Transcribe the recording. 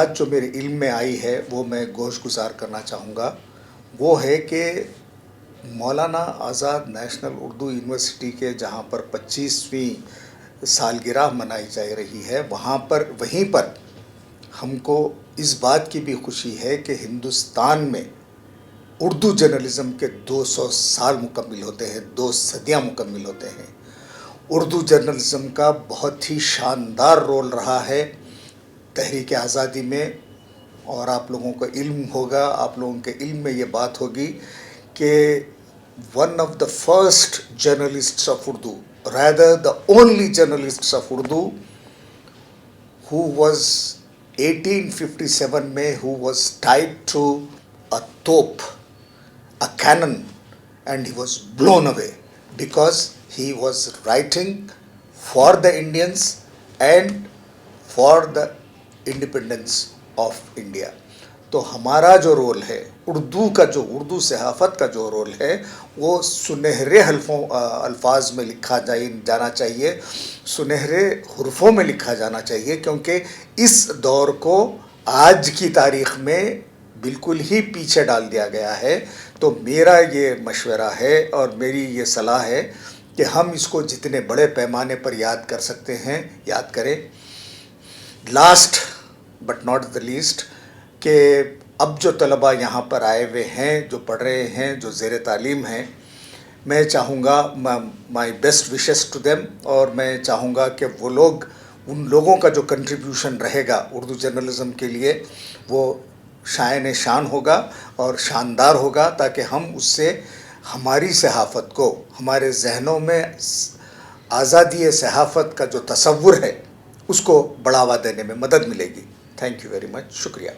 बात जो मेरे इल्म में आई है वो मैं गोशगुजार करना चाहूँगा। वो है कि मौलाना आज़ाद नेशनल उर्दू यूनिवर्सिटी के जहाँ पर 25वीं सालगिरह मनाई जा रही है, वहीं पर हमको इस बात की भी खुशी है कि हिंदुस्तान में उर्दू जर्नलिज़म के 200 साल मुकम्मिल होते हैं, 2 सदियाँ मुकम्मिल होते हैं। उर्दू जर्नलिज़म का बहुत ही शानदार रोल रहा है तहरीक आज़ादी में, और आप लोगों को इल्म होगा, आप लोगों के इल्म में ये बात होगी कि one of the first journalists of Urdu, rather the only journalists of Urdu, who was 1857 में who was tied to a top, a cannon, and he was blown away because he was writing for the Indians and for the independence of India. तो हमारा जो role है उर्दू सहाफ़त का जो role है वो सुनहरे अल्फाज में लिखा जाना चाहिए, सुनहरे हुर्फ़ों में लिखा जाना चाहिए, क्योंकि इस दौर को आज की तारीख़ में बिल्कुल ही पीछे डाल दिया गया है। तो मेरा ये मशवरा है और मेरी ये सलाह है कि हम इसको जितने बड़े पैमाने पर याद कर सकते हैं याद करें। Last but not the least कि अब जो तलबा यहाँ पर आए हुए हैं, जो पढ़ रहे हैं, जो ज़ेर तालीम हैं, मैं चाहूँगा my best wishes to them, और मैं चाहूँगा कि वो लोग, उन लोगों का जो कंट्रीब्यूशन रहेगा उर्दू जर्नलिज़म के लिए वो शान शान होगा और शानदार होगा, ताकि हम उससे हमारी सहाफ़त को, हमारे जहनों में आज़ादी सहाफ़त का जो तसव्वुर है उसको बढ़ावा देने में मदद मिलेगी। थैंक यू वेरी मच, शुक्रिया।